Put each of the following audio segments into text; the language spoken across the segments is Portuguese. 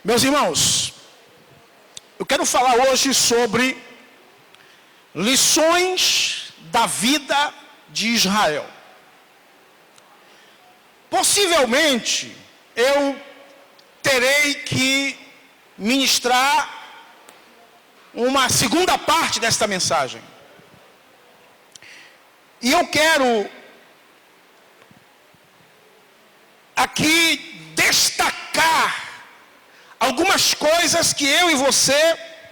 Meus irmãos, eu quero falar hoje sobre lições da vida de Israel. Possivelmente, eu terei que ministrar uma segunda parte desta mensagem. E eu quero aqui destacar algumas coisas que eu e você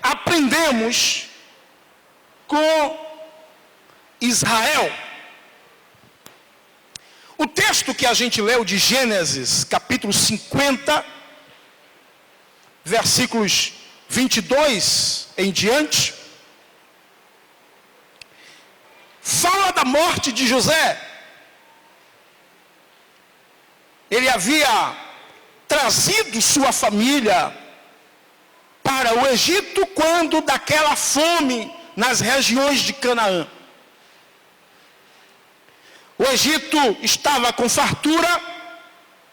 aprendemos com Israel. O texto que a gente leu de Gênesis, capítulo 50, versículos 22 em diante, fala da morte de José. Ele havia trazido sua família para o Egito quando daquela fome nas regiões de Canaã. O Egito estava com fartura,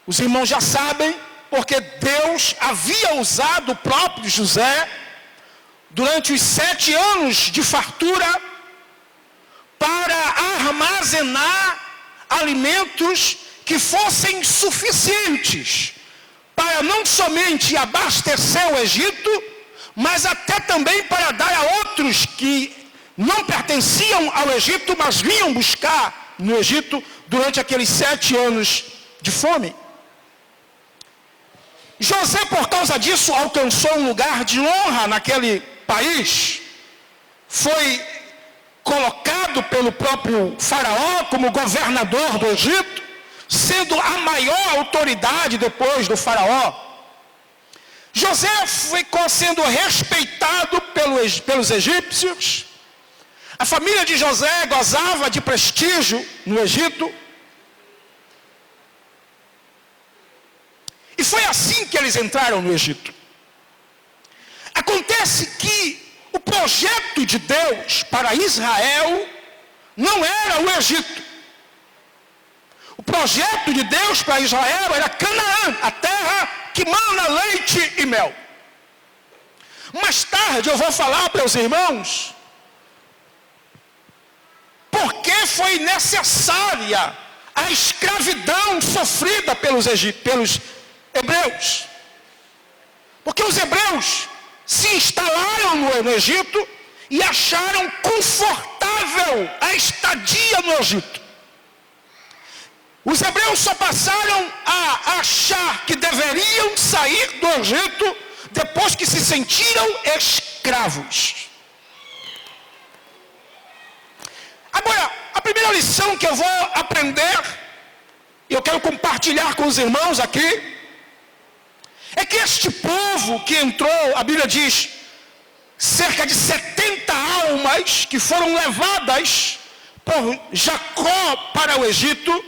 os irmãos já sabem, porque Deus havia usado o próprio José durante os 7 anos de fartura para armazenar alimentos que fossem suficientes para não somente abastecer o Egito, mas até também para dar a outros que não pertenciam ao Egito, mas vinham buscar no Egito durante aqueles 7 anos de fome. José, por causa disso, alcançou um lugar de honra naquele país. Foi colocado pelo próprio faraó como governador do Egito, sendo a maior autoridade depois do faraó. José ficou sendo respeitado pelos egípcios. A família de José gozava de prestígio no Egito. E foi assim que eles entraram no Egito. Acontece que o projeto de Deus para Israel não era o Egito. O projeto de Deus para Israel era Canaã, a terra que mana leite e mel. Mais tarde eu vou falar para os irmãos porque foi necessária a escravidão sofrida pelos hebreus. Porque os hebreus se instalaram no Egito e acharam confortável a estadia no Egito. Os hebreus só passaram a achar que deveriam sair do Egito depois que se sentiram escravos. Agora, a primeira lição que eu vou aprender, e eu quero compartilhar com os irmãos aqui, é que este povo que entrou, a Bíblia diz, cerca de 70 almas que foram levadas por Jacó para o Egito,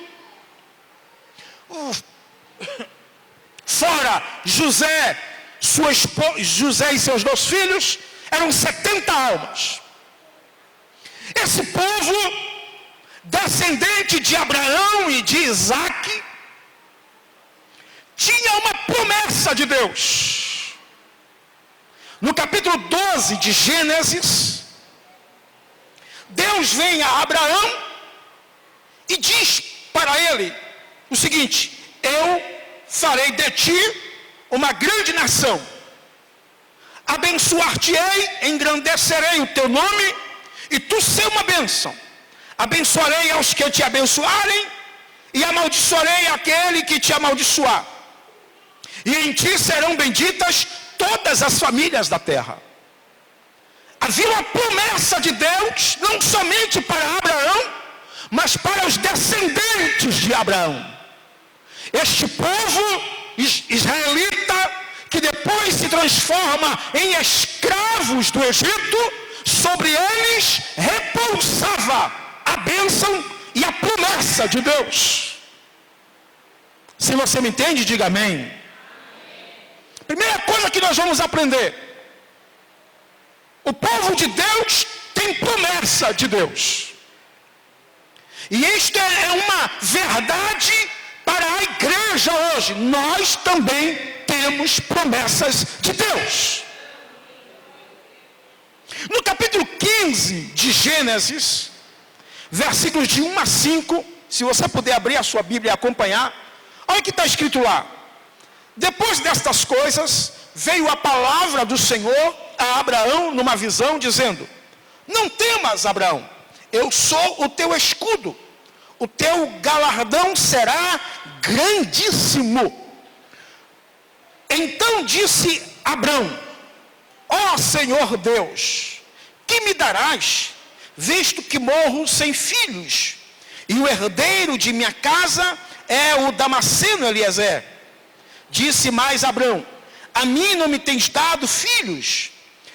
fora José, sua esposa, José e seus 2 filhos, eram 70 almas. Esse povo, descendente de Abraão e de Isaac, tinha uma promessa de Deus. No capítulo 12 de Gênesis, Deus vem a Abraão e diz para ele o seguinte: eu farei de ti uma grande nação, abençoar-te-ei, engrandecerei o teu nome, e tu ser uma bênção. Abençoarei aos que te abençoarem, e amaldiçoarei aquele que te amaldiçoar. E em ti serão benditas todas as famílias da terra. Havia uma promessa de Deus, não somente para Abraão, mas para os descendentes de Abraão. Este povo israelita, que depois se transforma em escravos do Egito, sobre eles repousava a bênção e a promessa de Deus. Se você me entende, diga amém. Primeira coisa que nós vamos aprender: o povo de Deus tem promessa de Deus. E isto é uma verdade para a igreja hoje. Nós também temos temos promessas de Deus. No capítulo 15 de Gênesis, versículos de 1 a 5, se você puder abrir a sua Bíblia e acompanhar, olha o que está escrito lá. Depois destas coisas, veio a palavra do Senhor a Abraão numa visão, dizendo: não temas, Abraão, eu sou o teu escudo, o teu galardão será grandíssimo. Então disse Abraão: ó Senhor Deus, que me darás, visto que morro sem filhos, e o herdeiro de minha casa é o Damasceno Eliezer? Disse mais Abraão: a mim não me tens dado filhos,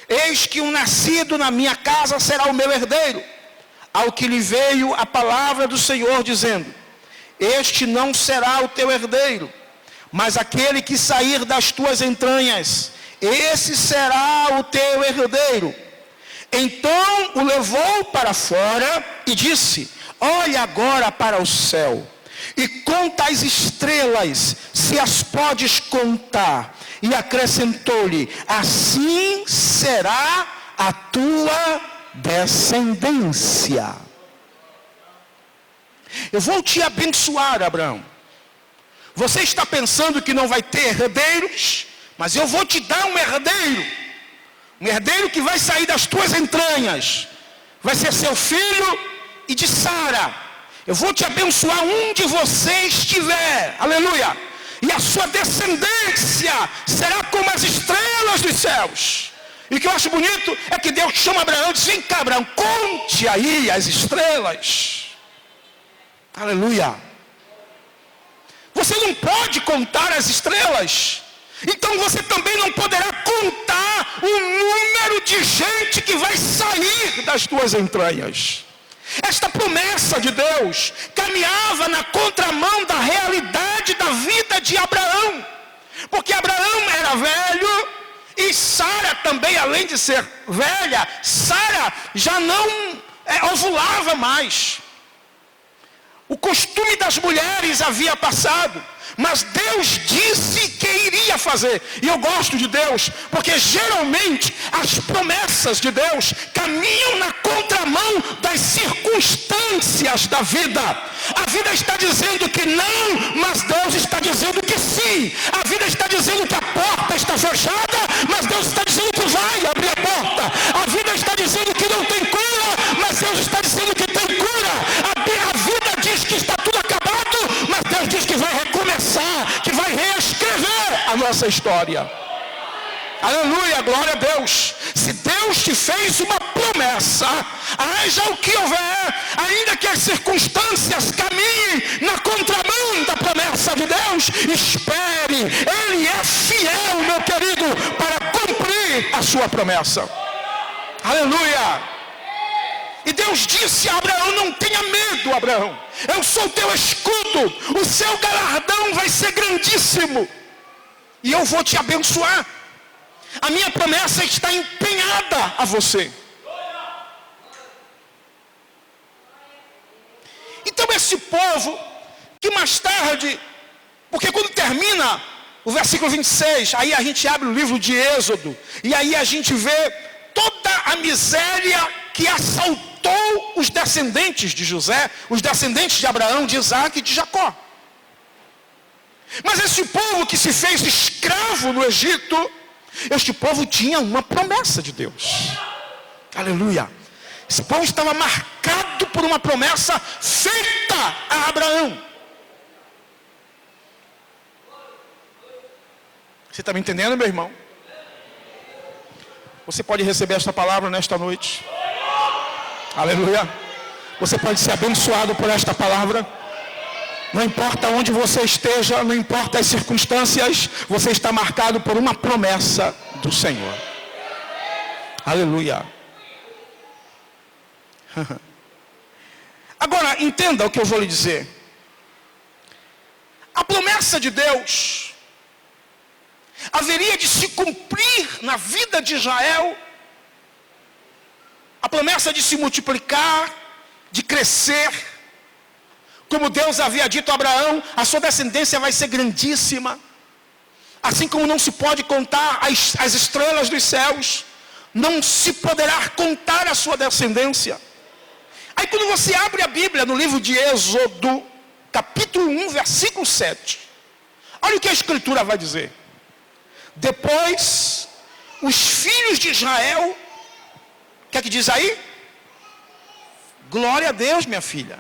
eis que um nascido na minha casa será o meu herdeiro. Ao que lhe veio a palavra do Senhor, dizendo: este não será o teu herdeiro, mas aquele que sair das tuas entranhas, esse será o teu herdeiro. Então o levou para fora e disse: olha agora para o céu, e conta as estrelas, se as podes contar. E acrescentou-lhe: assim será a tua descendência. Eu vou te abençoar, Abraão. Você está pensando que não vai ter herdeiros, mas eu vou te dar um herdeiro que vai sair das tuas entranhas, vai ser seu filho e de Sara. Eu vou te abençoar onde você estiver, aleluia, e a sua descendência será como as estrelas dos céus. E o que eu acho bonito é que Deus chama Abraão e diz: vem cá, Abraão, conte aí as estrelas, aleluia. Você não pode contar as estrelas, então você também não poderá contar o número de gente que vai sair das tuas entranhas. Esta promessa de Deus caminhava na contramão da realidade da vida de Abraão, porque Abraão era velho e Sara também, além de ser velha, Sara já não ovulava mais. O costume das mulheres havia passado, mas Deus disse que iria fazer. E eu gosto de Deus, porque geralmente as promessas de Deus caminham na contramão das circunstâncias da vida. A vida está dizendo que não, mas Deus está dizendo que sim. A vida está dizendo que a porta está fechada, mas Deus está dizendo que vai abrir a porta. A vida está dizendo que não tem cura, mas Deus está dizendo que tem cura. A vida diz que está tudo acabado, mas Deus diz que vai recomeçar, que vai reescrever a nossa história. Aleluia, glória a Deus. Se Deus te fez uma promessa, haja o que houver, ainda que as circunstâncias caminhem na contramão da promessa de Deus, espere, Ele é fiel, meu querido, para cumprir a sua promessa. Aleluia. E Deus disse a Abraão: não tenha medo, Abraão, eu sou teu escudo, o seu galardão vai ser grandíssimo, e eu vou te abençoar. A minha promessa está empenhada a você. Então esse povo, que mais tarde, porque quando termina o versículo 26, aí a gente abre o livro de Êxodo, e aí a gente vê toda a miséria que assaltou os descendentes de José, os descendentes de Abraão, de Isaac e de Jacó. Mas esse povo que se fez escravo no Egito, este povo tinha uma promessa de Deus. Aleluia. Esse povo estava marcado por uma promessa feita a Abraão. Você está me entendendo, meu irmão? Você pode receber esta palavra nesta noite. Aleluia. Você pode ser abençoado por esta palavra. Não importa onde você esteja, não importa as circunstâncias, você está marcado por uma promessa do Senhor. Aleluia. Agora, entenda o que eu vou lhe dizer. A promessa de Deus haveria de se cumprir na vida de Israel. A promessa de se multiplicar, de crescer. Como Deus havia dito a Abraão, a sua descendência vai ser grandíssima. Assim como não se pode contar as estrelas dos céus, não se poderá contar a sua descendência. Aí quando você abre a Bíblia no livro de Êxodo, capítulo 1, versículo 7. Olha o que a Escritura vai dizer. Depois, os filhos de Israel, o que é que diz aí? Glória a Deus, minha filha.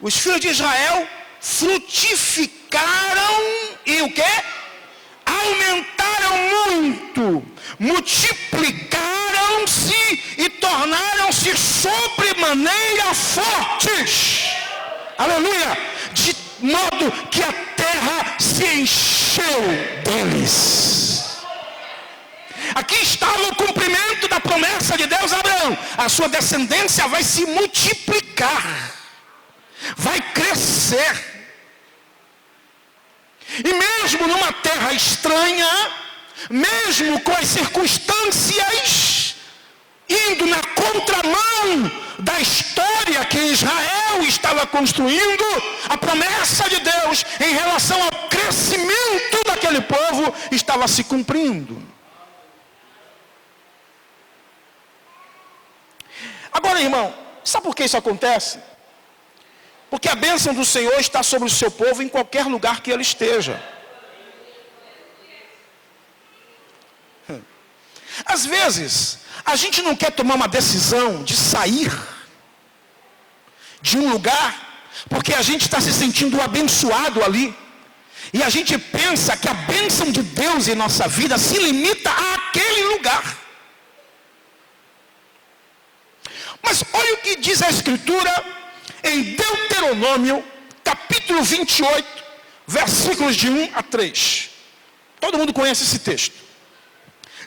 Os filhos de Israel frutificaram e o quê? Aumentaram muito, multiplicaram-se e tornaram-se sobremaneira fortes. Aleluia! De modo que a terra se encheu deles. Aqui estava o cumprimento da promessa de Deus a Abraão. A sua descendência vai se multiplicar, vai crescer. E mesmo numa terra estranha, mesmo com as circunstâncias indo na contramão da história que Israel estava construindo, a promessa de Deus em relação ao crescimento daquele povo estava se cumprindo. Agora, irmão, sabe por que isso acontece? Porque a bênção do Senhor está sobre o seu povo em qualquer lugar que ele esteja. Às vezes, a gente não quer tomar uma decisão de sair de um lugar, porque a gente está se sentindo abençoado ali. E a gente pensa que a bênção de Deus em nossa vida se limita àquele lugar. Mas olha o que diz a Escritura em Deuteronômio, capítulo 28, versículos de 1 a 3. Todo mundo conhece esse texto.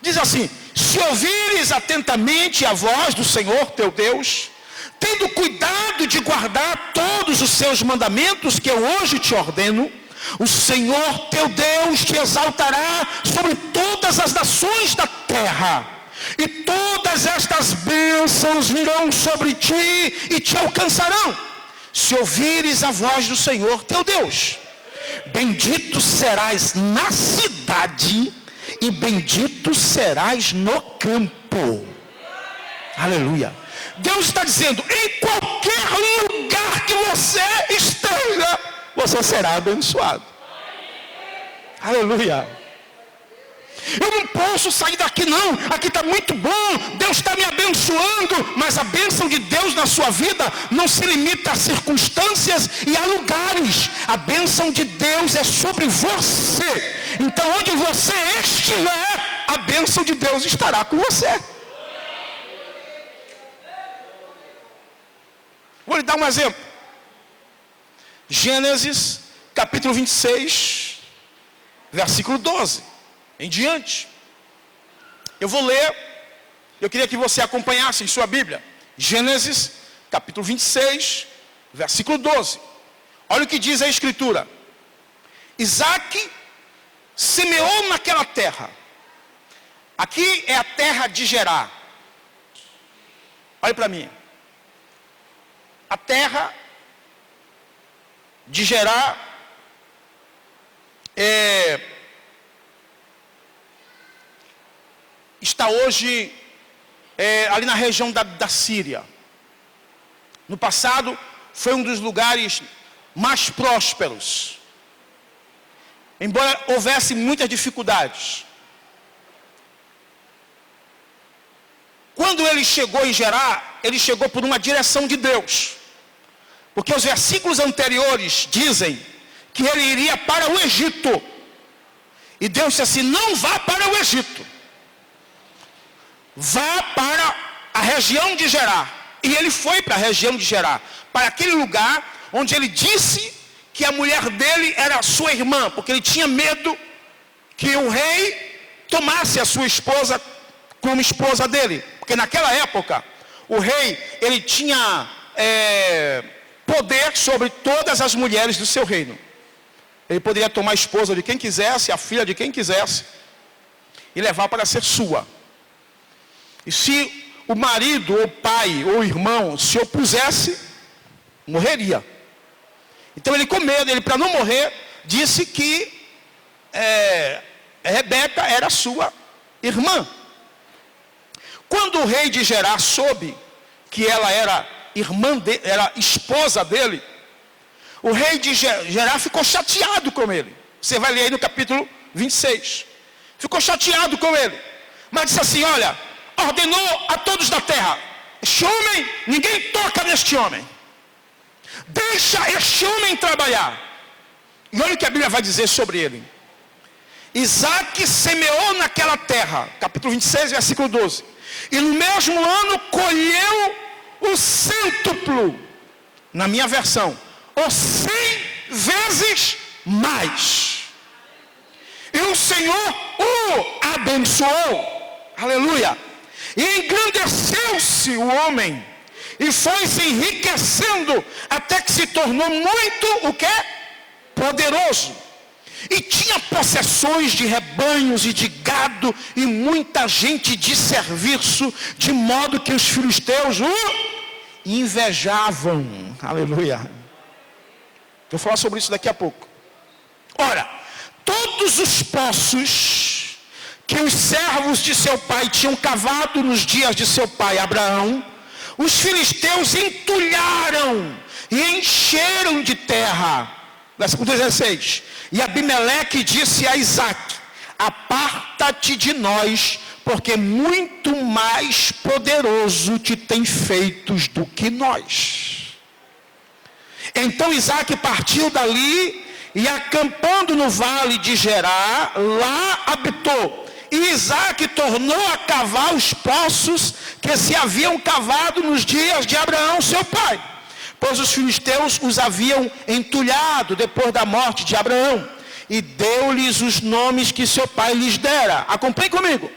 Diz assim: se ouvires atentamente a voz do Senhor teu Deus, tendo cuidado de guardar todos os seus mandamentos que eu hoje te ordeno, o Senhor teu Deus te exaltará sobre todas as nações da terra, e todas estas bênçãos virão sobre ti e te alcançarão, se ouvires a voz do Senhor teu Deus. Bendito serás na cidade e bendito serás no campo. Aleluia. Deus está dizendo, em qualquer lugar que você esteja, você será abençoado. Aleluia. Eu não posso sair daqui não, aqui está muito bom, Deus está me abençoando, mas a bênção de Deus na sua vida não se limita a circunstâncias e a lugares. A bênção de Deus é sobre você. Então onde você estiver, a bênção de Deus estará com você. Vou lhe dar um exemplo. Gênesis capítulo 26, versículo 12 em diante. Eu vou ler, eu queria que você acompanhasse em sua Bíblia. Gênesis capítulo 26, versículo 12. Olha o que diz a Escritura. Isaque semeou naquela terra. Aqui é a terra de Gerar. Olha para mim. A terra de Gerar está hoje ali na região da Síria. No passado foi um dos lugares mais prósperos, embora houvesse muitas dificuldades. Quando ele chegou em Gerar, ele chegou por uma direção de Deus, porque os versículos anteriores dizem que ele iria para o Egito, e Deus disse assim: não vá para o Egito, vá para a região de Gerar. E ele foi para a região de Gerar, para aquele lugar onde ele disse que a mulher dele era sua irmã, porque ele tinha medo que o rei tomasse a sua esposa como esposa dele, porque naquela época o rei, ele tinha poder sobre todas as mulheres do seu reino. Ele poderia tomar a esposa de quem quisesse, a filha de quem quisesse, e levar para ser sua. E se o marido, ou o pai, ou o irmão se opusesse, morreria. Então ele, com medo, ele para não morrer, disse que Rebeca era sua irmã. Quando o rei de Gerá soube que ela era era esposa dele, o rei de Gerá ficou chateado com ele. Você vai ler aí no capítulo 26. Ficou chateado com ele, mas disse assim: olha, ordenou a todos da terra: este homem, ninguém toca neste homem, deixa este homem trabalhar. E olha o que a Bíblia vai dizer sobre ele. Isaac semeou naquela terra, capítulo 26, versículo 12, e no mesmo ano colheu o cêntuplo, na minha versão, ou 100 vezes mais. E o Senhor o abençoou, aleluia, e engrandeceu-se o homem, e foi se enriquecendo, até que se tornou muito, o quê? Poderoso. E tinha possessões de rebanhos e de gado, e muita gente de serviço, de modo que os filisteus o invejavam, aleluia. Vou falar sobre isso daqui a pouco. Ora, todos os poços que os servos de seu pai tinham cavado nos dias de seu pai Abraão, os filisteus entulharam e encheram de terra. Versículo 16. E Abimeleque disse a Isaac: aparta-te de nós, porque muito mais poderoso te tem feitos do que nós. Então Isaac partiu dali e, acampando no vale de Gerá, lá habitou. E Isaac tornou a cavar os poços que se haviam cavado nos dias de Abraão, seu pai, pois os filisteus os haviam entulhado depois da morte de Abraão, e deu-lhes os nomes que seu pai lhes dera. Acompanhe comigo.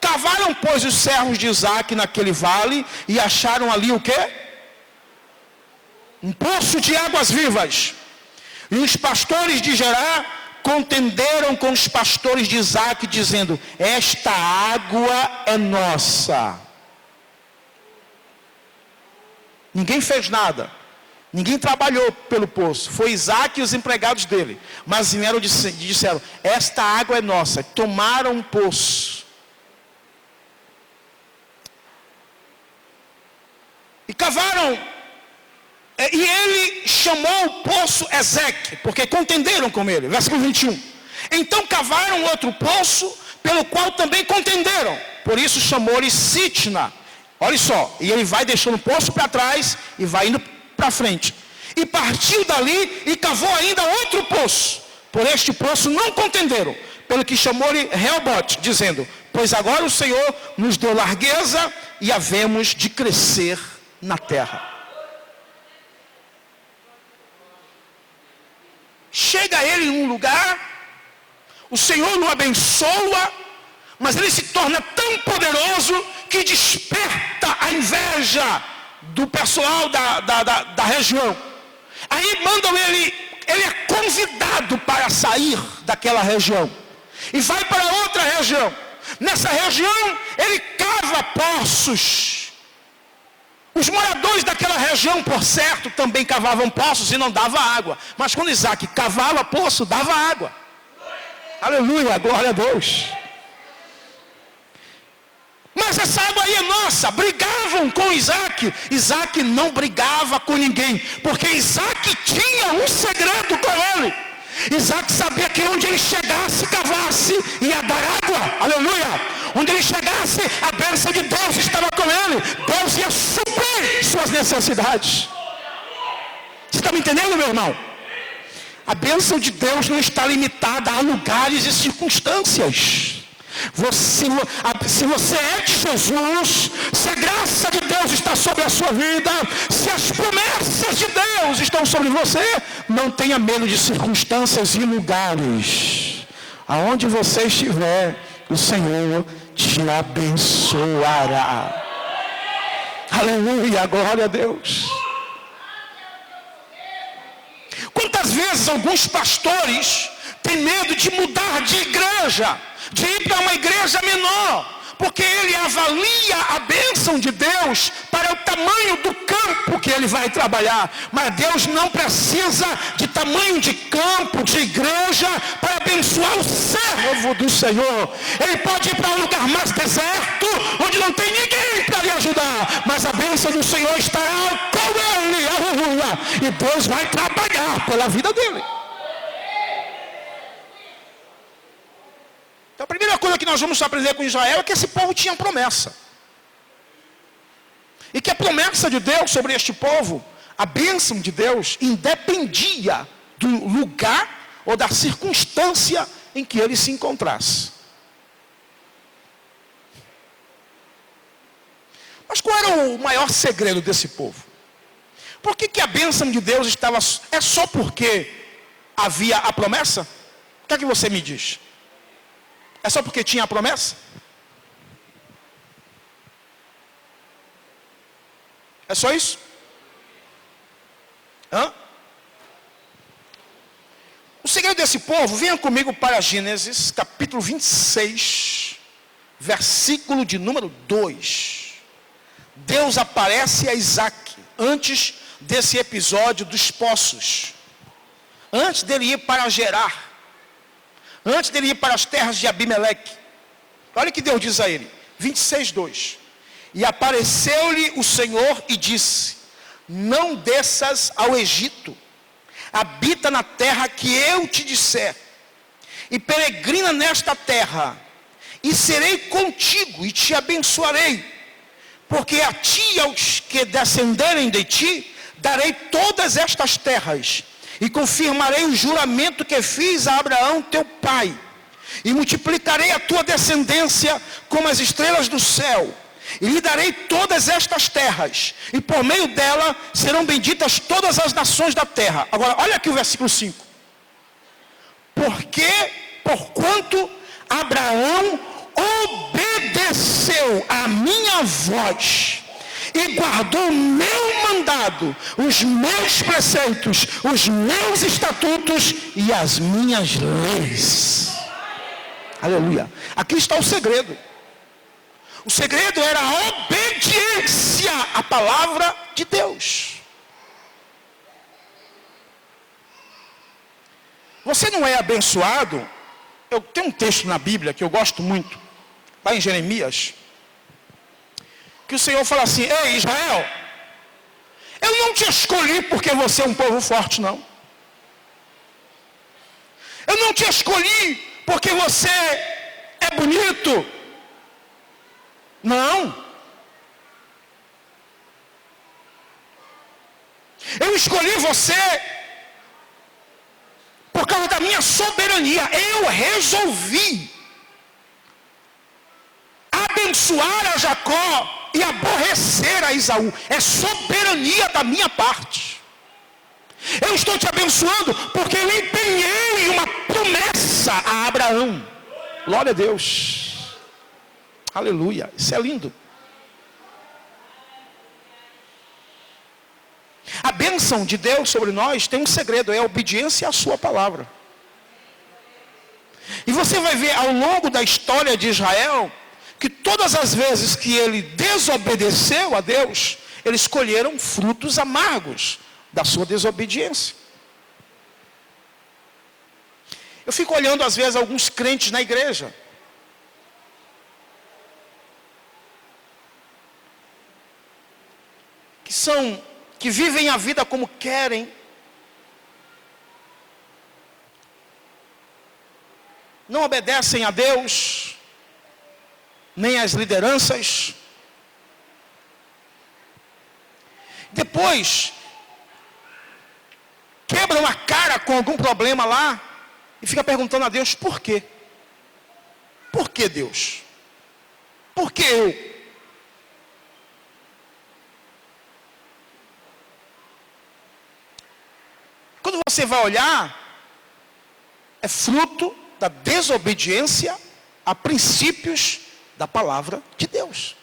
Cavaram, pois, os servos de Isaac naquele vale, e acharam ali o quê? Um poço de águas vivas. E os pastores de Gerá contenderam com os pastores de Isaac, dizendo: esta água é nossa. Ninguém fez nada, ninguém trabalhou pelo poço, foi Isaac e os empregados dele. Mas vieram e disseram: esta água é nossa. Tomaram um poço e cavaram, e ele chamou o poço Ezeque, porque contenderam com ele. Versículo 21. Então cavaram outro poço, pelo qual também contenderam, por isso chamou-lhe Sitna. Olha só, e ele vai deixando o poço para trás e vai indo para frente. E partiu dali e cavou ainda outro poço. Por este poço não contenderam, pelo que chamou-lhe Reobote, dizendo: pois agora o Senhor nos deu largueza e havemos de crescer na terra. Chega ele em um lugar, o Senhor o abençoa, mas ele se torna tão poderoso que desperta a inveja do pessoal da região. Aí mandam ele é convidado para sair daquela região e vai para outra região. Nessa região ele cava poços. Os moradores daquela região, por certo, também cavavam poços e não dava água. Mas quando Isaac cavava poço, dava água. Aleluia, glória a Deus. Mas essa água aí é nossa. Brigavam com Isaac. Isaac não brigava com ninguém, porque Isaac tinha um segredo com ele. Isaac sabia que onde ele chegasse, cavasse, ia dar água. Aleluia. Onde ele chegasse, a bênção de Deus estava com ele. Deus ia suprir suas necessidades. Você está me entendendo, meu irmão? A bênção de Deus não está limitada a lugares e circunstâncias. Se você é de Jesus, se a graça de Deus está sobre a sua vida, se as promessas de Deus estão sobre você, não tenha medo de circunstâncias e lugares. Aonde você estiver, o Senhor te abençoará. Aleluia, glória a Deus. Quantas vezes alguns pastores têm medo de mudar de igreja, de ir para uma igreja menor, porque ele avalia a bênção de Deus para o tamanho do campo que ele vai trabalhar. Mas Deus não precisa de tamanho de campo, de igreja, para abençoar o servo do Senhor. Ele pode ir para um lugar mais deserto, onde não tem ninguém para lhe ajudar, mas a bênção do Senhor estará com ele, aleluia, e Deus vai trabalhar pela vida dele. Então a primeira coisa que nós vamos aprender com Israel é que esse povo tinha promessa. E que a promessa de Deus sobre este povo, a bênção de Deus, independia do lugar ou da circunstância em que ele se encontrasse. Mas qual era o maior segredo desse povo? Por que a bênção de Deus estava... É só porque havia a promessa? O que é que você me diz? É só porque tinha a promessa? É só isso? O segredo desse povo, venha comigo para Gênesis, capítulo 26, versículo de número 2. Deus aparece a Isaac, antes desse episódio dos poços, antes dele ir para Gerar, antes dele ir para as terras de Abimeleque. Olha o que Deus diz a ele, 26:2. E apareceu-lhe o Senhor e disse: não desças ao Egito, habita na terra que eu te disser, e peregrina nesta terra, e serei contigo e te abençoarei, porque a ti e aos que descenderem de ti darei todas estas terras, e confirmarei o juramento que fiz a Abraão teu pai, e multiplicarei a tua descendência como as estrelas do céu, e lhe darei todas estas terras, e por meio dela serão benditas todas as nações da terra. Agora, olha aqui o versículo 5. Porquanto Abraão obedeceu a minha voz, e guardou o meu mandado, os meus preceitos, os meus estatutos e as minhas leis. Aleluia. Aqui está o segredo. O segredo era a obediência à palavra de Deus. Você não é abençoado? Eu tenho um texto na Bíblia que eu gosto muito, lá em Jeremias, que o Senhor fala assim: ei Israel, eu não te escolhi porque você é um povo forte, não. Eu não te escolhi porque você é bonito. Não. Eu escolhi você por causa da minha soberania. Eu resolvi abençoar a Jacó e aborrecer a Esaú. É soberania da minha parte. Eu estou te abençoando porque eu empenhei uma promessa a Abraão. Glória a Deus. Aleluia, isso é lindo. A bênção de Deus sobre nós tem um segredo, é a obediência à sua palavra. E você vai ver ao longo da história de Israel, que todas as vezes que ele desobedeceu a Deus, eles colheram frutos amargos da sua desobediência. Eu fico olhando às vezes alguns crentes na igreja, que vivem a vida como querem, não obedecem a Deus, nem às lideranças. Depois, quebram a cara com algum problema lá, e fica perguntando a Deus, por quê? Por que Deus? Por que eu? Quando você vai olhar, é fruto da desobediência a princípios da palavra de Deus.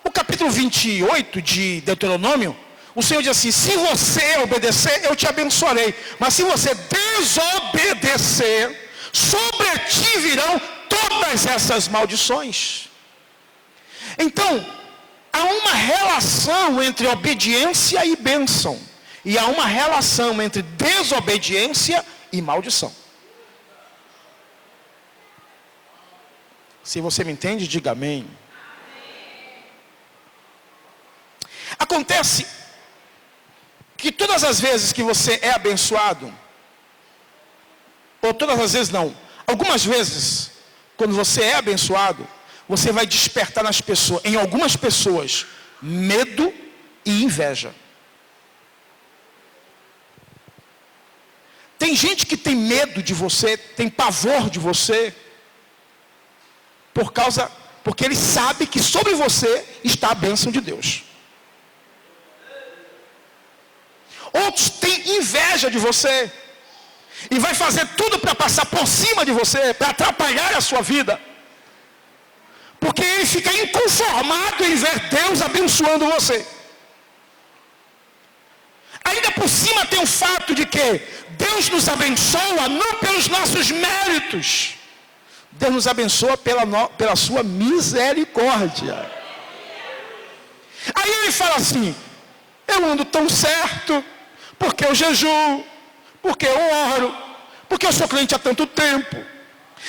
O capítulo 28 de Deuteronômio, o Senhor diz assim: se você obedecer, eu te abençoarei. Mas se você desobedecer, sobre ti virão todas essas maldições. Então, há uma relação entre obediência e bênção. E há uma relação entre desobediência e maldição. Se você me entende, diga amém. Acontece que todas as vezes que você é abençoado, ou todas as vezes não, algumas vezes, quando você é abençoado, você vai despertar nas pessoas, em algumas pessoas, medo e inveja. Tem gente que tem medo de você, tem pavor de você, porque ele sabe que sobre você está a bênção de Deus. Outros têm inveja de você, e vai fazer tudo para passar por cima de você, para atrapalhar a sua vida, porque ele fica inconformado em ver Deus abençoando você. Ainda por cima tem o fato de que Deus nos abençoa não pelos nossos méritos, Deus nos abençoa pela sua misericórdia. Aí ele fala assim: eu ando tão certo, porque eu jejuo, porque eu oro, porque eu sou crente há tanto tempo.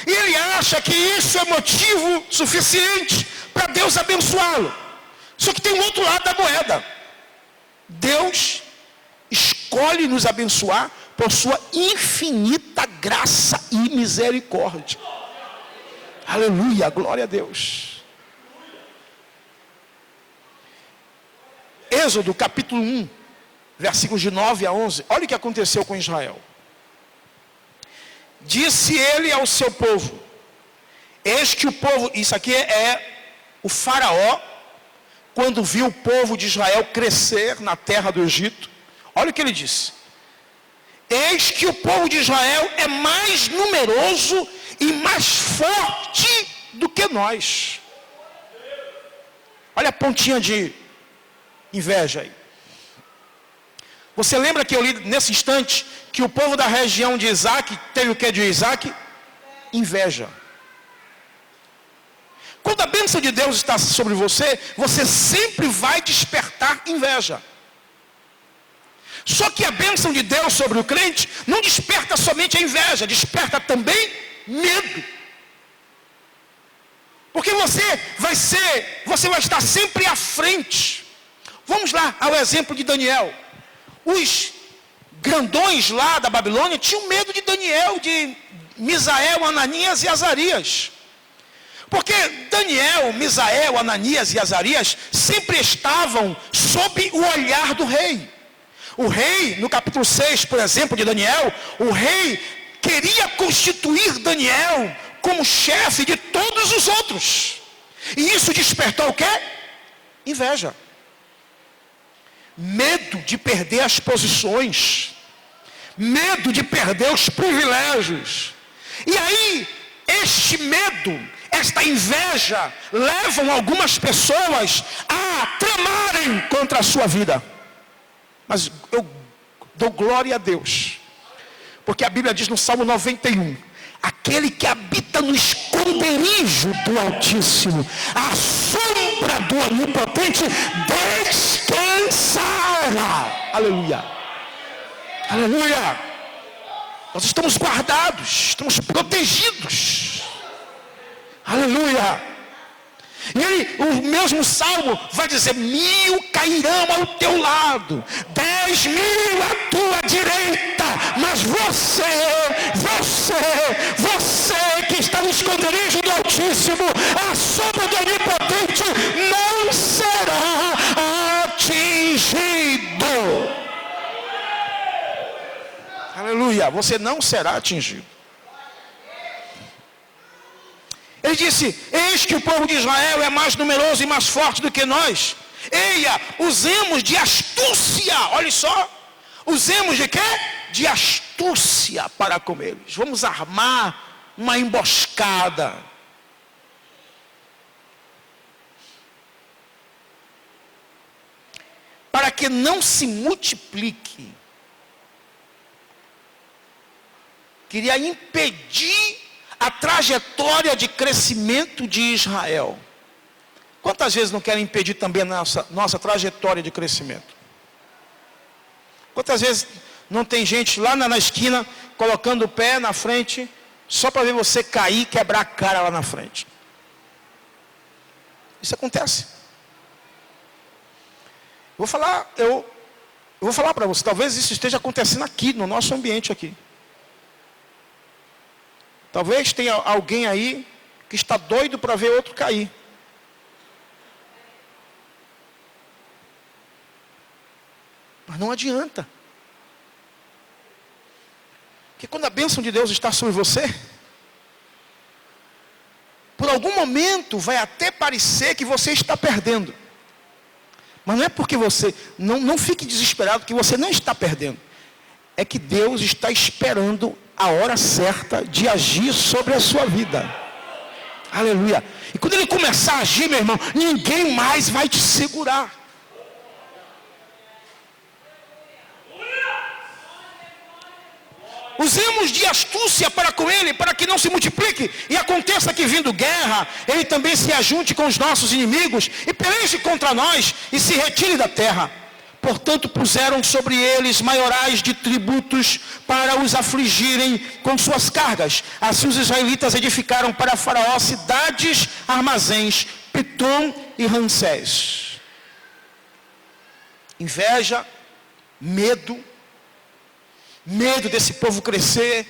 E ele acha que isso é motivo suficiente para Deus abençoá-lo. Só que tem um outro lado da moeda. Deus escolhe nos abençoar por sua infinita graça e misericórdia. Aleluia, glória a Deus. Êxodo capítulo 1, versículos de 9 a 11. Olha o que aconteceu com Israel. Disse ele ao seu povo: eis que o povo, isso aqui é o faraó, quando viu o povo de Israel crescer na terra do Egito. Olha o que ele disse: eis que o povo de Israel é mais numeroso e mais forte do que nós. Olha a pontinha de inveja aí. Você lembra que eu li nesse instante que o povo da região de Isaac teve o que de Isaac? Inveja. Quando a bênção de Deus está sobre você, você sempre vai despertar inveja. Só que a bênção de Deus sobre o crente não desperta somente a inveja, desperta também medo. Porque você vai estar sempre à frente. Vamos lá ao exemplo de Daniel. Os grandões lá da Babilônia tinham medo de Daniel, de Misael, Ananias e Azarias. Porque Daniel, Misael, Ananias e Azarias sempre estavam sob o olhar do rei. O rei, no capítulo 6, por exemplo, de Daniel, o rei queria constituir Daniel como chefe de todos os outros. E isso despertou o quê? Inveja. Medo de perder as posições. Medo de perder os privilégios. E aí, este medo, esta inveja, levam algumas pessoas a tramarem contra a sua vida. Mas eu dou glória a Deus, porque a Bíblia diz no Salmo 91, aquele que habita no esconderijo do Altíssimo, a sombra do Onipotente descansará. Aleluia, aleluia. Nós estamos guardados, estamos protegidos. Aleluia. E ele, o mesmo Salmo vai dizer: 1000 cairão ao teu lado, 10.000 à tua direita, mas você que está no esconderijo do Altíssimo, a sombra do Onipotente, não será atingido. Aleluia, você não será atingido. Ele disse: eis que o povo de Israel é mais numeroso e mais forte do que nós. Eia, usemos de astúcia. Olha só, usemos de quê? De astúcia para com eles. Vamos armar uma emboscada. Para que não se multiplique. Queria impedir a trajetória de crescimento de Israel. Quantas vezes não querem impedir também a nossa trajetória de crescimento? Quantas vezes não tem gente lá na esquina colocando o pé na frente só para ver você cair e quebrar a cara lá na frente? Isso acontece. Eu vou falar para você, talvez isso esteja acontecendo aqui, no nosso ambiente aqui. Talvez tenha alguém aí que está doido para ver outro cair. Mas não adianta. Porque quando a bênção de Deus está sobre você, por algum momento vai até parecer que você está perdendo. Mas não é porque você, não fique desesperado que você não está perdendo. É que Deus está esperando a hora certa de agir sobre a sua vida. Aleluia. E quando Ele começar a agir, meu irmão, ninguém mais vai te segurar. Usemos de astúcia para com ele, para que não se multiplique, e aconteça que vindo guerra, ele também se ajunte com os nossos inimigos, e peleje contra nós, e se retire da terra. Portanto, puseram sobre eles maiorais de tributos, para os afligirem com suas cargas. Assim os israelitas edificaram para Faraó cidades, armazéns, Pitom e Ramsés. Inveja, medo desse povo crescer,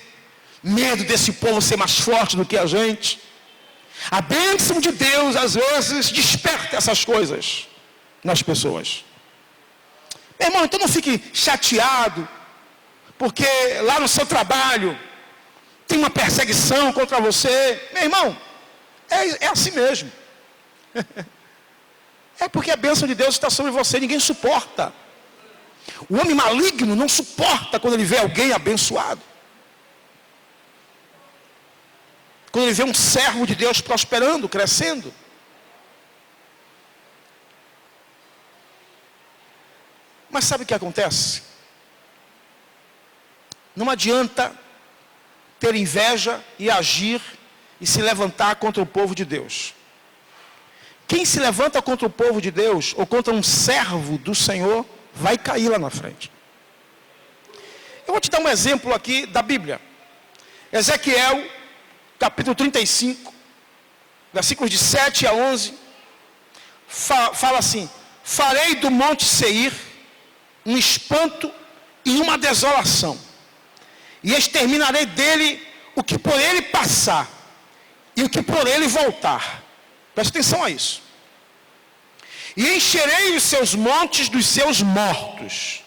medo desse povo ser mais forte do que a gente. A bênção de Deus às vezes desperta essas coisas nas pessoas. Meu irmão, então não fique chateado porque lá no seu trabalho tem uma perseguição contra você. Meu irmão, é assim mesmo. É porque a bênção de Deus está sobre você, ninguém suporta. O homem maligno não suporta quando ele vê alguém abençoado. Quando ele vê um servo de Deus prosperando, crescendo. Mas sabe o que acontece? Não adianta ter inveja e agir e se levantar contra o povo de Deus. Quem se levanta contra o povo de Deus ou contra um servo do Senhor vai cair lá na frente. Eu vou te dar um exemplo aqui da Bíblia. Ezequiel, capítulo 35, versículos de 7 a 11, fala assim: farei do monte Seir um espanto e uma desolação, e exterminarei dele o que por ele passar, e o que por ele voltar. Presta atenção a isso. E encherei os seus montes dos seus mortos,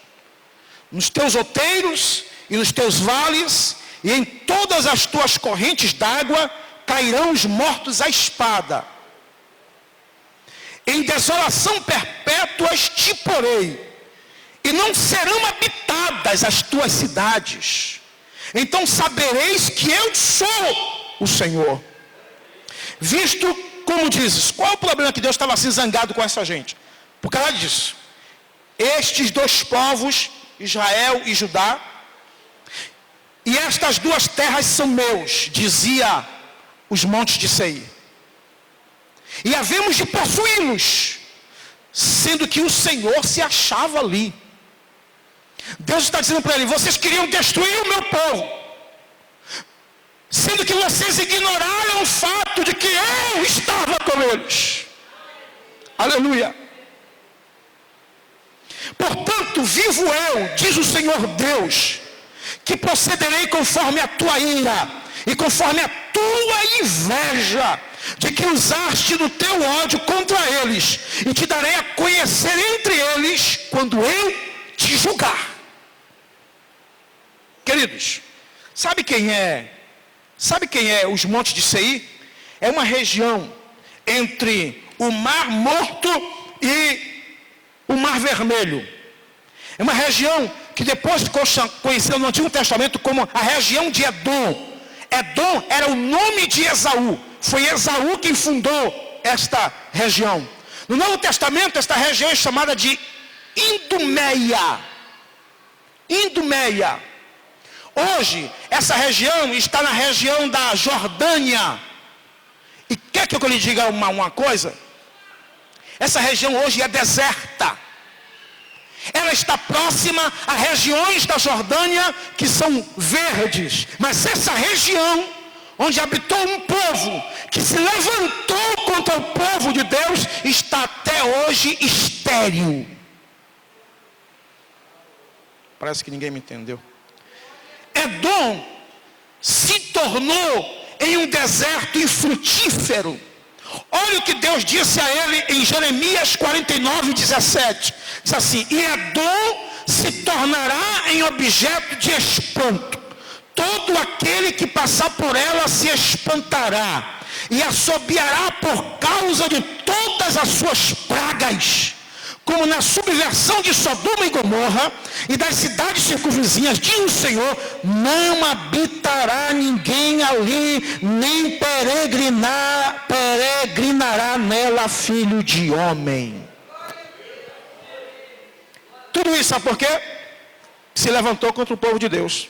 nos teus outeiros e nos teus vales, e em todas as tuas correntes d'água cairão os mortos à espada. Em desolação perpétuas te porei, e não serão habitadas as tuas cidades. Então sabereis que eu sou o Senhor. Visto como dizes, qual é o problema que Deus estava assim zangado com essa gente? Por causa disso. Estes dois povos, Israel e Judá, e estas duas terras são meus, dizia os montes de Seir. E havemos de possuí-los, sendo que o Senhor se achava ali. Deus está dizendo para ele: vocês queriam destruir o meu povo, sendo que vocês ignoraram o fato de que eu estava com eles. Aleluia. Portanto, vivo eu, diz o Senhor Deus, que procederei conforme a tua ira e conforme a tua inveja, de que usaste no teu ódio contra eles, e te darei a conhecer entre eles quando eu te julgar. Queridos, sabe quem é os montes de Seir? É uma região entre o Mar Morto e o Mar Vermelho. É uma região que depois ficou conhecida no Antigo Testamento como a região de Edom. Edom era o nome de Esaú. Foi Esaú quem fundou esta região. No Novo Testamento, esta região é chamada de Idumeia. Idumeia. Hoje, essa região está na região da Jordânia. E quer que eu lhe diga uma coisa? Essa região hoje é deserta. Ela está próxima a regiões da Jordânia que são verdes. Mas essa região, onde habitou um povo que se levantou contra o povo de Deus, está até hoje estéril. Parece que ninguém me entendeu. Edom se tornou em um deserto infrutífero. Olha o que Deus disse a ele em Jeremias 49:17. Diz assim: e Edom se tornará em objeto de espanto. Todo aquele que passar por ela se espantará e assobiará por causa de todas as suas pragas. Como na subversão de Sodoma e Gomorra e das cidades circunvizinhas, diz o Senhor, não habitará ninguém ali, nem peregrinará nela filho de homem. Tudo isso sabe por quê? Se levantou contra o povo de Deus.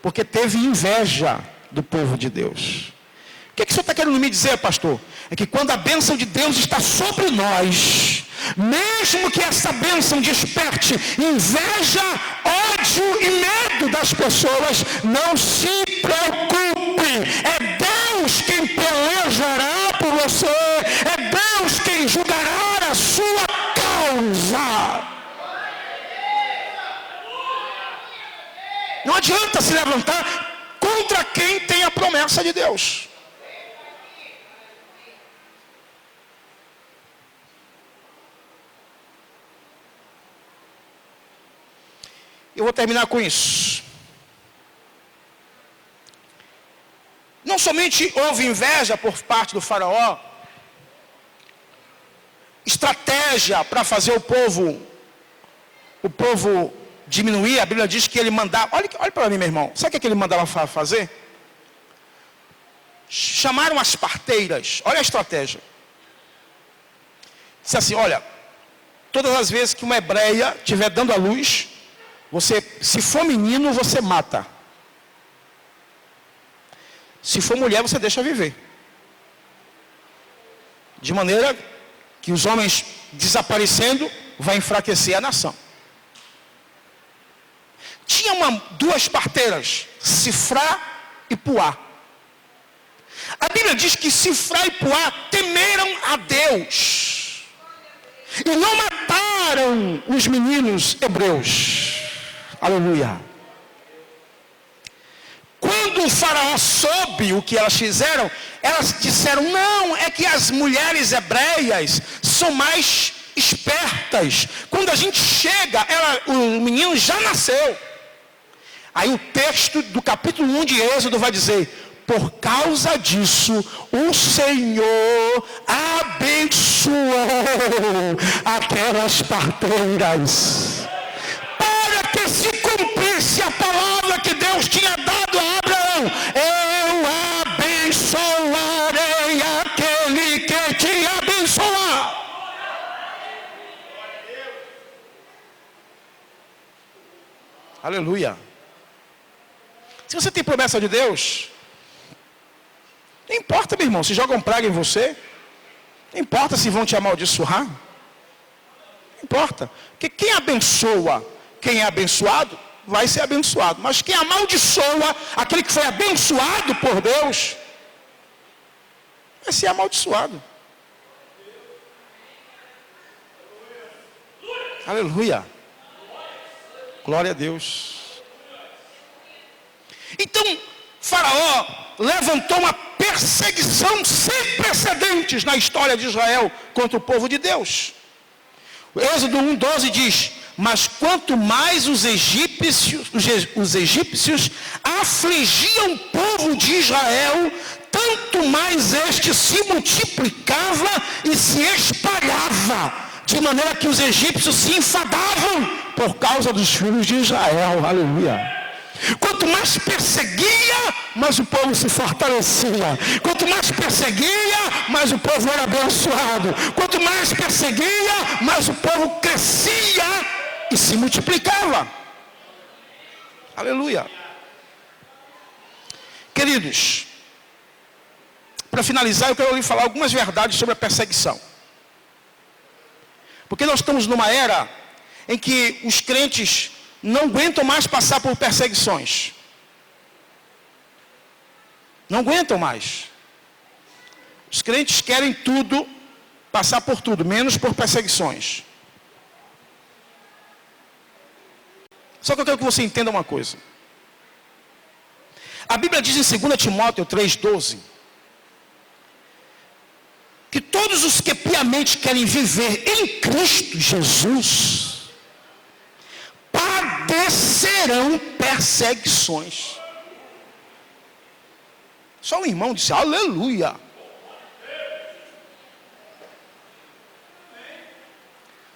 Porque teve inveja do povo de Deus. O que o senhor está querendo me dizer, pastor? É que quando a bênção de Deus está sobre nós, mesmo que essa bênção desperte inveja, ódio e medo das pessoas, não se preocupe. É Deus quem pelejará por você. É Deus quem julgará a sua causa. Não adianta se levantar contra quem tem a promessa de Deus. Eu vou terminar com isso. Não somente houve inveja por parte do faraó, estratégia para fazer o povo diminuir. A Bíblia diz que ele mandava, olha para mim, meu irmão, sabe o que ele mandava fazer? Chamaram as parteiras, olha a estratégia. Disse assim, olha, todas as vezes que uma hebreia estiver dando à luz, você, se for menino, você mata. Se for mulher, você deixa viver. De maneira que os homens desaparecendo, vai enfraquecer a nação. Tinha duas parteiras, Sifrá e Puá. A Bíblia diz que Sifrá e Puá temeram a Deus. E não mataram os meninos hebreus. Aleluia. Quando o faraó soube o que elas fizeram, elas disseram, não, é que as mulheres hebreias são mais espertas. Quando a gente chega, o menino já nasceu. Aí o texto do capítulo 1 de Êxodo vai dizer, por causa disso, o Senhor abençoou aquelas parteiras. Para que se cumprisse a palavra que Deus tinha dado a Abraão. Eu abençoarei aquele que te abençoar. Aleluia. Se você tem promessa de Deus, não importa, meu irmão, se jogam praga em você, não importa se vão te amaldiçoar, não importa, porque quem abençoa, quem é abençoado, vai ser abençoado, mas quem amaldiçoa, aquele que foi abençoado por Deus, vai ser amaldiçoado. Aleluia, glória a Deus. Então, Faraó levantou uma perseguição sem precedentes na história de Israel contra o povo de Deus. O Êxodo 1:12 diz, mas quanto mais os egípcios afligiam o povo de Israel, tanto mais este se multiplicava e se espalhava, de maneira que os egípcios se enfadavam por causa dos filhos de Israel. Aleluia. Quanto mais perseguia, mais o povo se fortalecia. Quanto mais perseguia, mais o povo era abençoado. Quanto mais perseguia, mais o povo crescia e se multiplicava. Aleluia. Queridos, para finalizar, eu quero lhe falar algumas verdades sobre a perseguição. Porque nós estamos numa era em que os crentes não aguentam mais passar por perseguições. Não aguentam mais. Os crentes querem tudo, passar por tudo, menos por perseguições. Só que eu quero que você entenda uma coisa. A Bíblia diz em 2 Timóteo 3,12 que todos os que piamente querem viver em Cristo Jesus padecerão perseguições. Só um irmão disse aleluia.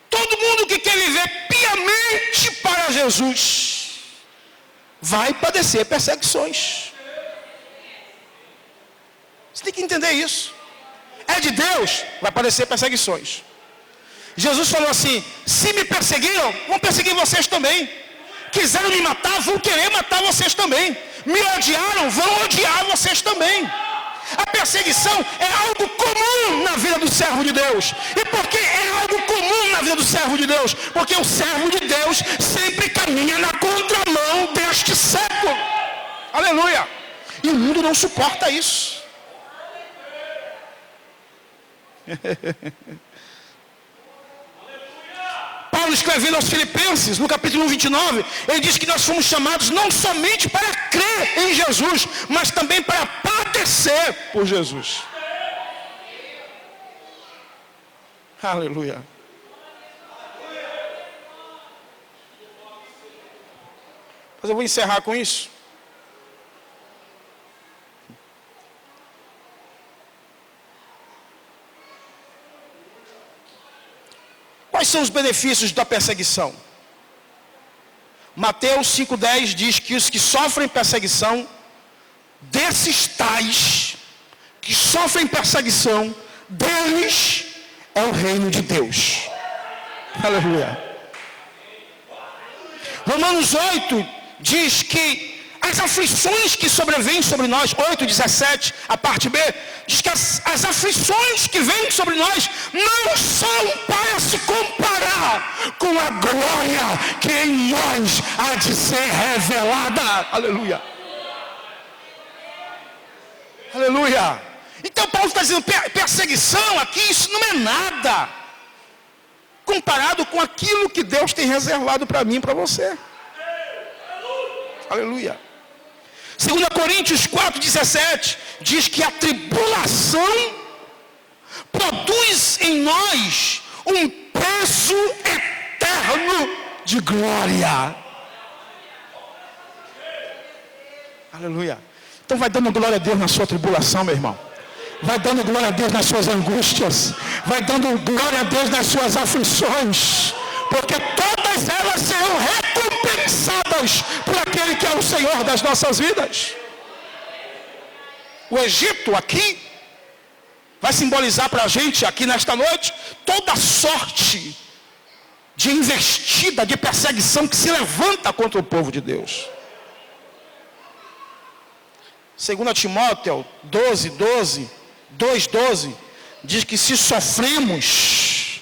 Todo mundo que quer viver piamente para Jesus vai padecer perseguições. Você tem que entender isso. É de Deus, vai padecer perseguições. Jesus falou assim: se me perseguiram, vão perseguir vocês também. Quiseram me matar, vão querer matar vocês também. Me odiaram, vão odiar vocês também. A perseguição é algo comum na vida do servo de Deus. E por que é algo comum na vida do servo de Deus? Porque o servo de Deus sempre caminha na contramão deste século. Aleluia. E o mundo não suporta isso. Paulo escrevendo aos Filipenses, no capítulo 29, ele diz que nós fomos chamados não somente para crer em Jesus, mas também para padecer por Jesus. Aleluia. Mas eu vou encerrar com isso. Quais são os benefícios da perseguição? Mateus 5,10 diz que os que sofrem perseguição, desses tais que sofrem perseguição, deles é o reino de Deus. Aleluia. Romanos 8 diz que as aflições que sobrevêm sobre nós, 8,17, a parte B, diz que as aflições que vêm sobre nós não são para se comparar com a glória que em nós há de ser revelada. Aleluia. Aleluia. Então Paulo está dizendo, perseguição aqui, isso não é nada comparado com aquilo que Deus tem reservado para mim e para você. Aleluia. 2 Coríntios 4,17 diz que a tribulação produz em nós um peso eterno de glória. Aleluia. Então vai dando glória a Deus na sua tribulação, meu irmão. Vai dando glória a Deus nas suas angústias. Vai dando glória a Deus nas suas aflições. Porque todas elas serão recompensadas por aquele que é o Senhor das nossas vidas. O Egito aqui vai simbolizar para a gente aqui nesta noite toda sorte de investida, de perseguição que se levanta contra o povo de Deus. 2 Timóteo 2,12 diz que se sofremos,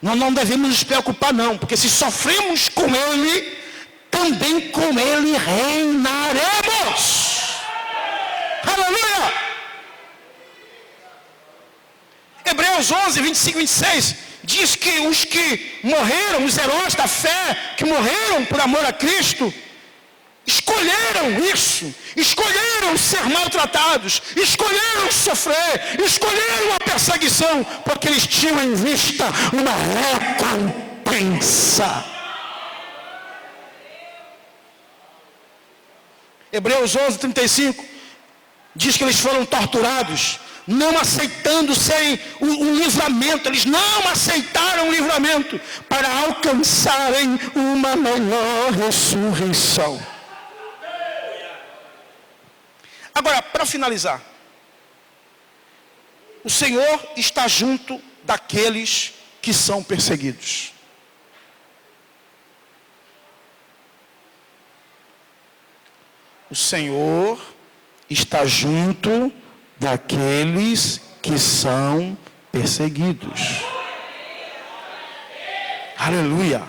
nós não devemos nos preocupar não, porque se sofremos com Ele, também com Ele reinaremos. Aleluia! Hebreus 11, 25 e 26 diz que os que morreram, os heróis da fé, que morreram por amor a Cristo, escolheram isso, escolheram ser maltratados, escolheram sofrer, escolheram a perseguição, porque eles tinham em vista uma recompensa. Hebreus 11, 35 diz que eles foram torturados, não aceitando serem o livramento, eles não aceitaram o livramento para alcançarem uma melhor ressurreição. Agora, para finalizar, o Senhor está junto daqueles que são perseguidos. O Senhor está junto daqueles que são perseguidos. Aleluia.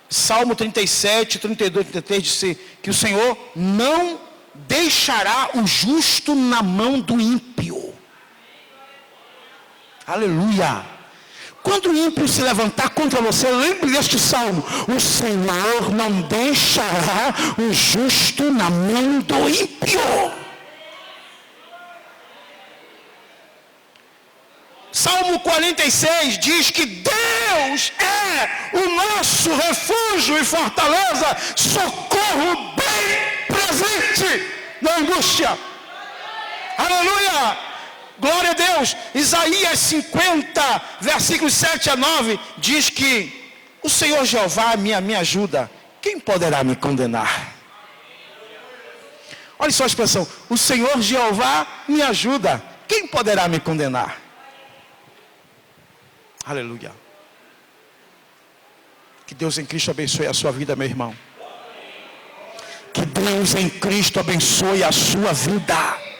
Salmo 37, 32, 33 diz que o Senhor não deixará o justo na mão do ímpio. Aleluia. Quando o ímpio se levantar contra você, lembre deste salmo: o Senhor não deixará o justo na mão do ímpio. Salmo 46 diz que Deus é o nosso refúgio e fortaleza, socorro bem presente na angústia. Aleluia! Glória a Deus. Isaías 50, versículos 7 a 9, diz que o Senhor Jeová me ajuda, quem poderá me condenar? Olha só a expressão: o Senhor Jeová me ajuda, quem poderá me condenar? Aleluia. Que Deus em Cristo abençoe a sua vida, meu irmão. Que Deus em Cristo abençoe a sua vida.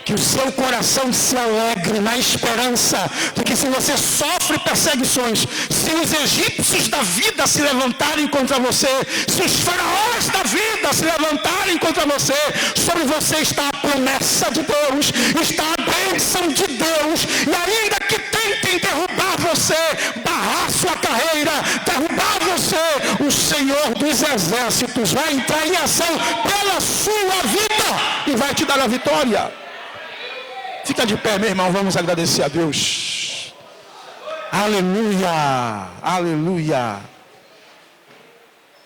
Que o seu coração se alegre na esperança de que, se você sofre perseguições, se os egípcios da vida se levantarem contra você, se os faraós da vida se levantarem contra você, sobre você está a promessa de Deus, está a bênção de Deus. E ainda que tentem derrubar você, barrar sua carreira, derrubar você, o Senhor dos exércitos vai entrar em ação pela sua vida e vai te dar a vitória. Fica de pé, meu irmão, vamos agradecer a Deus. Aleluia, aleluia.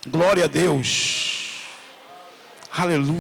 Glória a Deus. Aleluia.